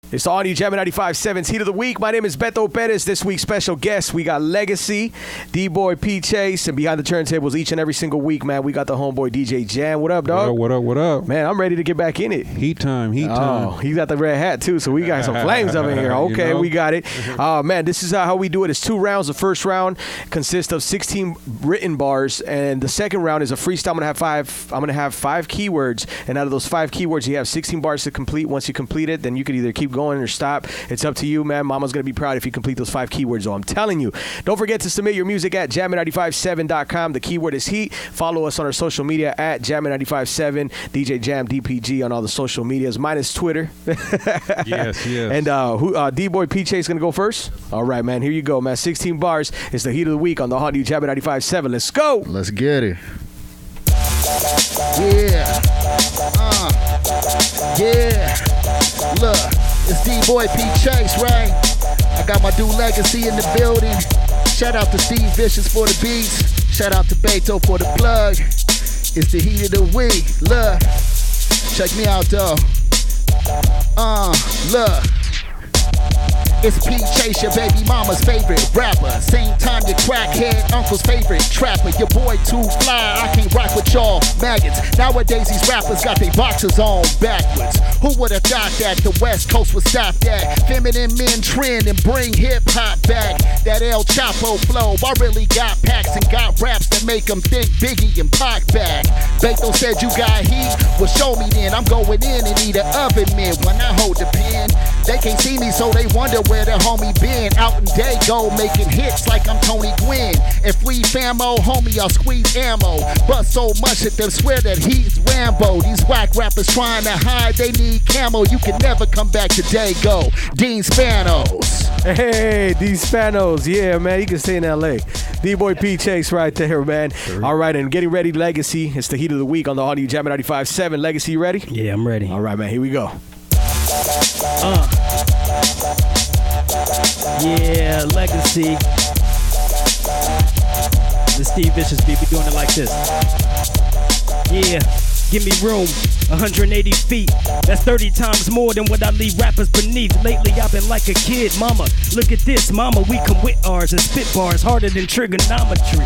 It's the Audio JAMN 95.7's Heat of the Week. My name is Beto Perez. This week's special guest, we got Legacy, D-Boy P. Chase, and behind the turntables each and every single week, man, we got the homeboy DJ JAMN. What up, dog? What up? Man, I'm ready to get back in it. Heat time. Oh, he got the red hat, too, so we got some flames up in here. Okay, we got it. Man, this is how we do it. It's 2 rounds. The first round consists of 16 written bars, and the second round is a freestyle. I'm going to have 5 keywords, and out of those 5 keywords, you have 16 bars to complete. Once you complete it, then you could either keep going or stop. It's up to you, man. Mama's going to be proud if you complete those 5 keywords, though. I'm telling you. Don't forget to submit your music at JAMN957.com. The keyword is heat. Follow us on our social media at JAMN957, DJ Jam, DPG on all the social medias, minus Twitter. Yes. And D-Boy P. Chase is going to go first? All right, man. Here you go, man. 16 bars. It's the Heat of the Week on the Hot New JAMN 95.7. Let's go. Let's get it. Yeah. Look, it's D-Boy P. Chase, right? I got my dude Legacy in the building. Shout out to Steve Vicious for the beats. Shout out to Beto for the plug. It's the Heat of the Week. Look, check me out, though. Look. It's P. Chase, your baby mama's favorite rapper. Same time your crackhead uncle's favorite trapper. Your boy too fly, I can't rock with y'all maggots. Nowadays these rappers got their boxers on backwards. Who would've thought that the West Coast would stop that? Feminine men trend and bring hip-hop back. That El Chapo flow, I really got packs and got raps that make them think Biggie and Pac back. Beto said you got heat, well show me then. I'm going in and need an oven mitt when I hold the pen. They can't see me so they wonder where the homie been. Out in Dago making hits like I'm Tony Gwynn. If we famo, homie, I'll squeeze ammo. Bust so much that them swear that he's Rambo. These whack rappers trying to hide, they need camo. You can never come back to Dago. Dean Spanos. Hey, these Spanos. Yeah, man, you can stay in L.A. D-Boy P. Chase right there, man. Sure. All right, and getting ready, Legacy. It's the Heat of the Week on the Audio JAMN 95.7. Legacy, you ready? Yeah, I'm ready. All right, man, here we go. Yeah, Legacy. The Steve Vicious beat, we doing it like this. Yeah, give me room. 180 feet, that's 30 times more than what I leave rappers beneath. Lately I've been like a kid, mama, look at this, mama, we come with ours and spit bars harder than trigonometry.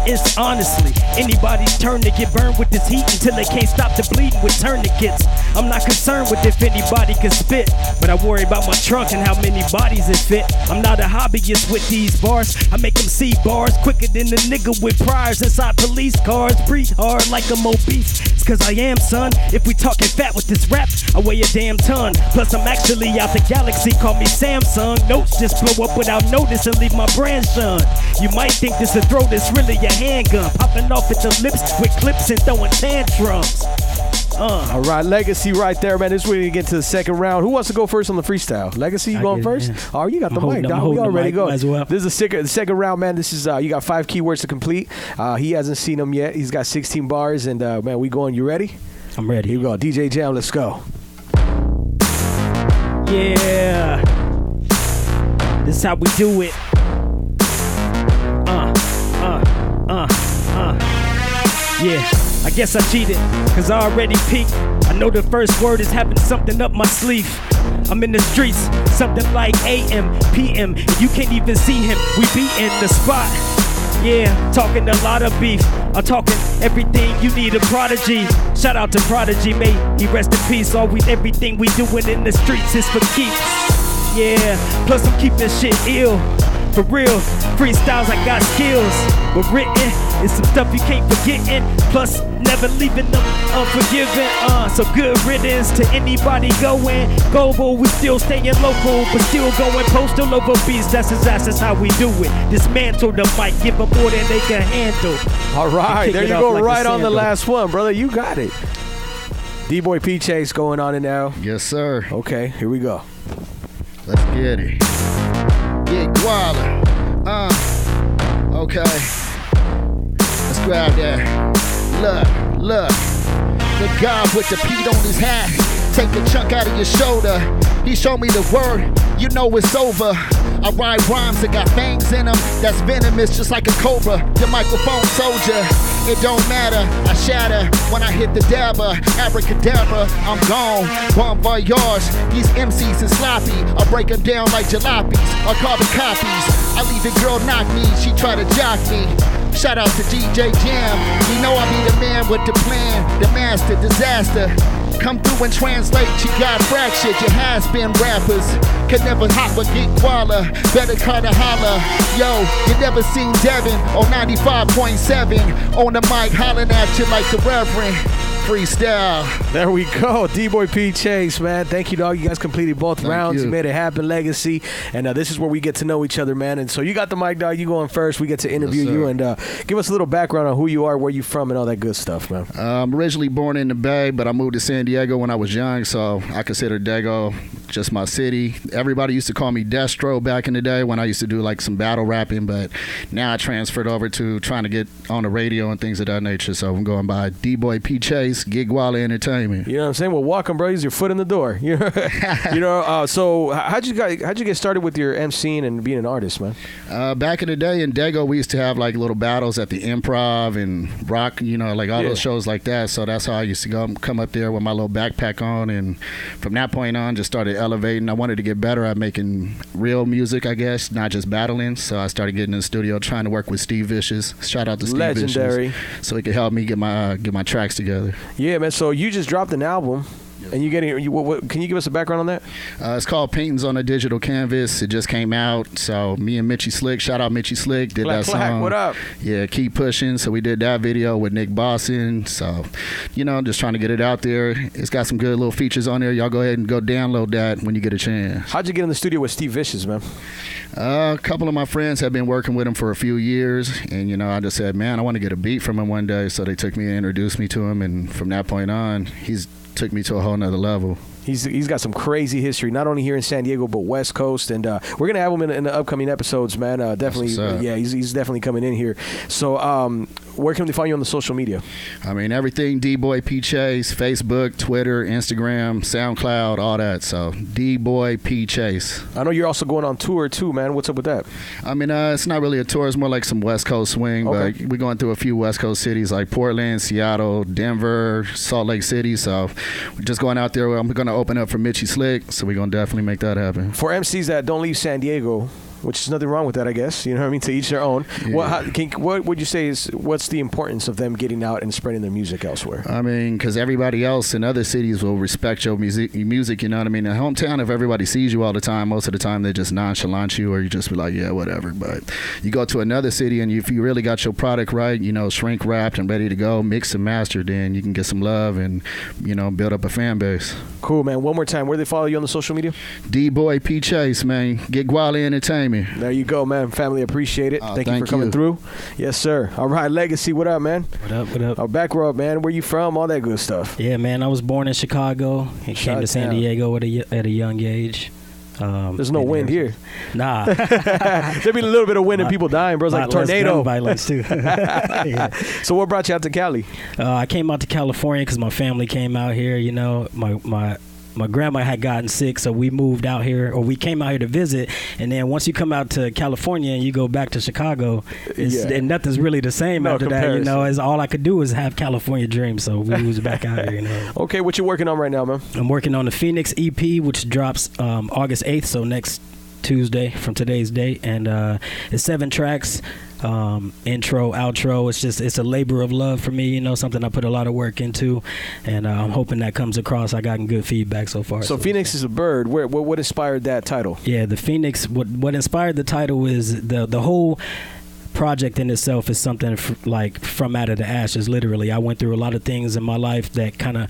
It's honestly anybody's turn to get burned with this heat until they can't stop the bleeding with tourniquets. I'm not concerned with if anybody can spit, but I worry about my trunk and how many bodies it fit. I'm not a hobbyist with these bars, I make them see bars quicker than the nigga with priors inside police cars. Breathe hard like I'm obese, it's cause I am, son. If we talking fat with this rap, I weigh a damn ton. Plus I'm actually out the galaxy, call me Samsung. Notes just blow up without notice and leave my brand shunned. You might think this a throat, it's really a handgun. Popping off at the lips with clips and throwing tantrums. All right, Legacy right there, man. This is where we get to the second round. Who wants to go first on the freestyle? Legacy, you going first? Yeah. Oh, you got the mic, dog. We already go. Well. This is the second round, man. This is you got 5 keywords to complete. He hasn't seen them yet. He's got 16 bars, and man, we going. You ready? I'm ready. Here we go. DJ Jam, let's go. Yeah. This is how we do it. Yeah, I guess I cheated, cause I already peaked. I know the first word is having something up my sleeve. I'm in the streets, something like AM, PM, and you can't even see him. We be in the spot. Yeah, talking a lot of beef. I'm talking everything you need a prodigy. Shout out to Prodigy, mate. He rest in peace. Always everything we doing in the streets is for keeps. Yeah, plus I'm keeping shit ill. For real, freestyles, I got skills. But written, it's some stuff you can't forgetting. Plus, never leaving them unforgiven. So good riddance to anybody going global. We still staying local, but still going postal over beats. That's how we do it. Dismantle the mic, give them more than they can handle. All right, there you go, like right on the last one, brother. You got it. D-Boy P. Chase going on it now. Yes, sir. Okay, here we go. Let's get it. Get Guala. Okay. Let's grab that. Look. The guy with the Pete on his hat. Take a chunk out of your shoulder. He showed me the word. You know it's over. I ride rhymes that got fangs in them. That's venomous just like a cobra. The microphone soldier. It don't matter, I shatter when I hit the dabber. Abracadabra, I'm gone. Bon voyage, these Emcees is sloppy. I break them down like jalopies or carbon copies. I leave the girl knock me, she try to jock me. Shout out to DJ JAMN. You know I be the man with the plan, the master, disaster. Come through and translate, you got fractured. Your has-been rappers could never hop a geek waller. Better call the holler. Yo, you never seen Devin on 95.7 on the mic hollering at you like the Reverend. Freestyle. There we go. D-Boy P. Chase, man. Thank you, dog. You guys completed both rounds. You made it happen, Legacy. And this is where we get to know each other, man. And so you got the mic, dog. You going first. We get to interview you and give us a little background on who you are, where you from, and all that good stuff, man. I'm originally born in the Bay, but I moved to San Diego when I was young, so I consider Dago just my city. Everybody used to call me Destro back in the day when I used to do like some battle rapping, but now I transferred over to trying to get on the radio and things of that nature. So I'm going by D-Boy P. Chase, Gig Walla Entertainment. You know what I'm saying? Well, welcome, bro. Use your foot in the door. You know, so how'd you get started with your MCing and being an artist, man? Back in the day in Dago, we used to have like little battles at the Improv and Rock, you know, like all those shows like that. So that's how I used to come up there with my little backpack on, and from that point on, just started elevating. I wanted to get better at making real music, I guess, not just battling. So I started getting in the studio, trying to work with Steve Vicious. Shout out to Steve Legendary. Vicious, so he could help me get my tracks together. Yeah, man. So you just dropped an album. And you getting? What, can you give us a background on that? It's called Paintings on a Digital Canvas. It just came out. So me and Mitchie Slick, shout out Mitchie Slick, did that song. What up? Yeah, Keep Pushing. So we did that video with Nick Boston. So, you know, just trying to get it out there. It's got some good little features on there. Y'all go ahead and go download that when you get a chance. How'd you get in the studio with Steve Vicious, man? A couple of my friends have been working with him for a few years, and you know, I just said, man, I want to get a beat from him one day. So they took me and introduced me to him, and from that point on, he's took me to a whole nother level. He's got some crazy history, not only here in San Diego, but West Coast. And we're going to have him in the upcoming episodes, man. Definitely. Yeah, he's definitely coming in here. So where can they find you on the social media? I mean, everything D-Boy P. Chase, Facebook, Twitter, Instagram, SoundCloud, all that. So D-Boy P. Chase. I know you're also going on tour, too, man. What's up with that? I mean, it's not really a tour. It's more like some West Coast swing. Okay. But we're going through a few West Coast cities like Portland, Seattle, Denver, Salt Lake City. So we're just going out there. I'm going to open up for Mitchie Slick, so we're going to definitely make that happen. For MCs that don't leave San Diego, which is nothing wrong with that, I guess. You know what I mean? To each their own. Yeah. What would you say what's the importance of them getting out and spreading their music elsewhere? I mean, because everybody else in other cities will respect your music, you know what I mean? In hometown, if everybody sees you all the time, most of the time they just nonchalant you, or you just be like, yeah, whatever. But you go to another city, and if you really got your product right, you know, shrink wrapped and ready to go, mix and master, then you can get some love and, you know, build up a fan base. Cool, man. One more time, where do they follow you on the social media? D-Boy P. Chase, man. Get Walla Entertainment. There you go, man. Family, appreciate it. Thank you for coming through. Yes, sir. All right, Legacy, what up, man? What up? Our back row, man. Where you from? All that good stuff. Yeah, man. I was born in Chicago. I came to San Diego at a young age. There's no wind here. Nah. There'd be a little bit of wind and people dying, bro. It's like a tornado. Violence too. Yeah. So what brought you out to Cali? I came out to California because my family came out here. You know, my grandma had gotten sick, so we moved out here, or we came out here to visit. And then once you come out to California and you go back to Chicago, and nothing's really the same after that. You know, all I could do is have California dreams. So we was back out here. You know. Okay, what you working on right now, man? I'm working on the Phoenix EP, which drops August 8th, so next Tuesday from today's date, and it's 7 tracks. Intro, outro. It's a labor of love for me, you know, something I put a lot of work into, and I'm hoping that comes across. I gotten good feedback so far. So Phoenix is a bird. What inspired that title? Yeah, the Phoenix. What inspired the title is the whole project in itself is something like from out of the ashes. Literally, I went through a lot of things in my life that kind of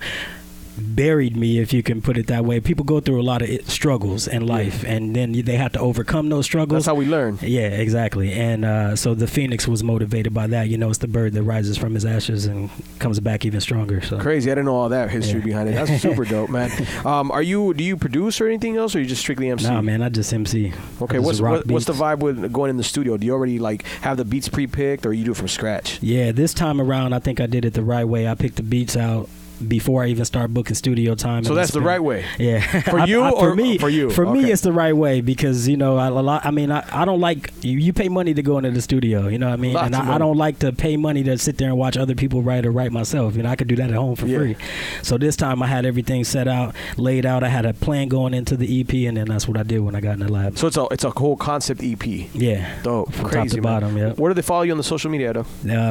buried me, if you can put it that way. People go through a lot of struggles in life, and then they have to overcome those struggles. That's how we learn. Yeah, exactly. And so the Phoenix was motivated by that. You know, it's the bird that rises from his ashes and comes back even stronger. So crazy. I didn't know all that history behind it. That's super dope, man. Do you produce or anything else, or you just strictly MC? Nah, man, I just MC. Okay, what's the vibe with going in the studio? Do you already like have the beats pre-picked, or you do it from scratch? Yeah, this time around I think I did it the right way. I picked the beats out before I even start booking studio time. So that's the right way. Yeah. For you or me, for you? For me, it's the right way because, you know, I don't like, you pay money to go into the studio, you know what I mean? And I don't like to pay money to sit there and watch other people write or write myself. You know, I could do that at home for free. So this time I had everything set out, laid out. I had a plan going into the EP, and then that's what I did when I got in the lab. So it's a whole concept EP. Yeah. Dope. From crazy, top to bottom, yeah. Where do they follow you on the social media, though?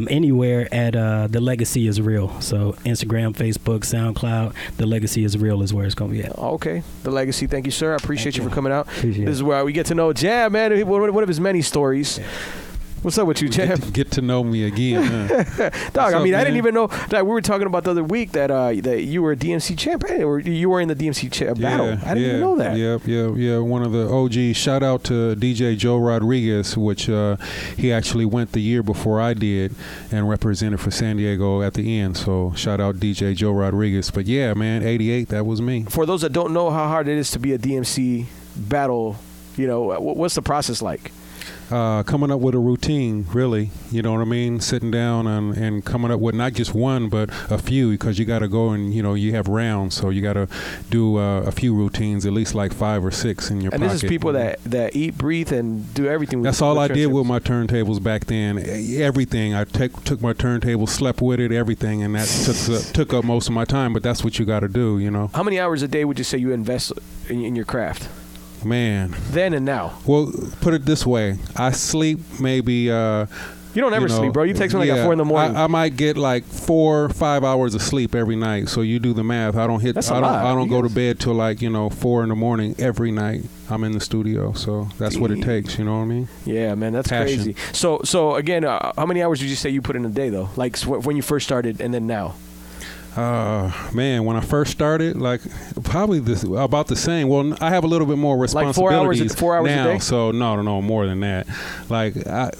Anywhere at The Legacy is Real. So Instagram, Facebook, SoundCloud, The Legacy is Real is where it's going to be at. Okay. The Legacy. Thank you, sir. I appreciate you for coming out. Appreciate this is where we get to know Jam, man. One of his many stories. Yeah. What's up with you, Jam? Get to know me again. Dog, I didn't even know that we were talking about the other week that you were a DMC champ, or you were in the DMC battle. I didn't even know that. Yeah. One of the OGs. Shout out to DJ Joe Rodriguez, which he actually went the year before I did and represented for San Diego at the end. So shout out DJ Joe Rodriguez. But yeah, man, 88, that was me. For those that don't know how hard it is to be a DMC battle, you know, what's the process like? Coming up with a routine, really, you know what I mean? Sitting down and coming up with not just one, but a few, because you got to go and, you know, you have rounds, so you got to do a few routines, at least like 5 or 6 in your pocket. And this is people that eat, breathe, and do everything. That's all I did with my turntables back then. Everything. I took my turntable, slept with it, everything, and that took up most of my time, but that's what you got to do, you know? How many hours a day would you say you invest in your craft? Man. Then and now. Well, put it this way. I sleep maybe... you don't ever sleep, bro. You text me like at 4 in the morning. I might get like 4 or 5 hours of sleep every night. So you do the math. I don't go to bed till like, 4 in the morning every night. I'm in the studio. So that's what it takes. You know what I mean? Yeah, man. That's passion. Crazy. So again, how many hours did you say you put in a day though? Like when you first started and then now? Man, when I first started, like probably about the same. Well, I have a little bit more responsibilities like 4 hours now, a day? So no, more than that. Like,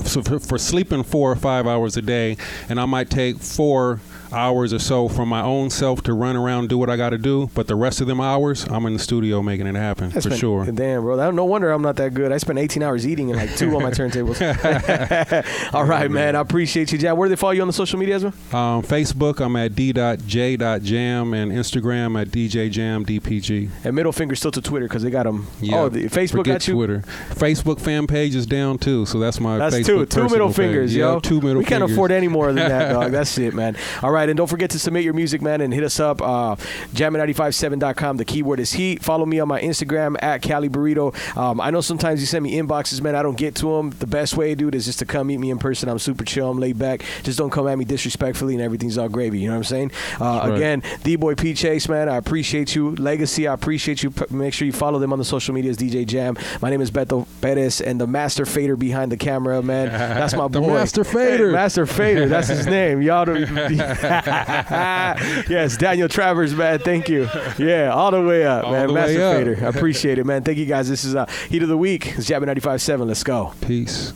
so for sleeping 4 or 5 hours a day, and I might take 4 hours or so from my own self to run around and do what I got to do, but the rest of them hours, I'm in the studio making it happen for sure. Damn, bro. No wonder I'm not that good. I spent 18 hours eating and like 2 on my turntables. All right, man. I appreciate you, Jam. Where do they follow you on the social media as well? Facebook, I'm at d.j.jam, and Instagram at djjamdpg. And middle finger still to Twitter because they got them. Yeah. Oh, Facebook got you? Twitter. Facebook fan page is down too, so that's my Facebook. Two middle fingers, page. yo. Yeah, 2 middle fingers. We can't afford any more than that, dog. That's it, man. All right, and don't forget to submit your music, man, and hit us up, JAMN957.com. The keyword is heat. Follow me on my Instagram at Cali Burrito. I know sometimes you send me inboxes, man. I don't get to them. The best way, dude, is just to come meet me in person. I'm super chill. I'm laid back. Just don't come at me disrespectfully and everything's all gravy. You know what I'm saying? Again, D-Boy P. Chase, man, I appreciate you. Legacy, I appreciate you. Make sure you follow them on the social medias, DJ Jam. My name is Beto Perez, and the Master Fader behind the camera, man. That's my boy. The Master Fader. Hey, Master Fader. That's his name. Y'all don't... Yes, Daniel Travers, man. Thank you. Yeah, all the way up, man. Master Fader. I appreciate it, man. Thank you, guys. This is Heat of the Week. It's JAMN 95.7. Let's go. Peace.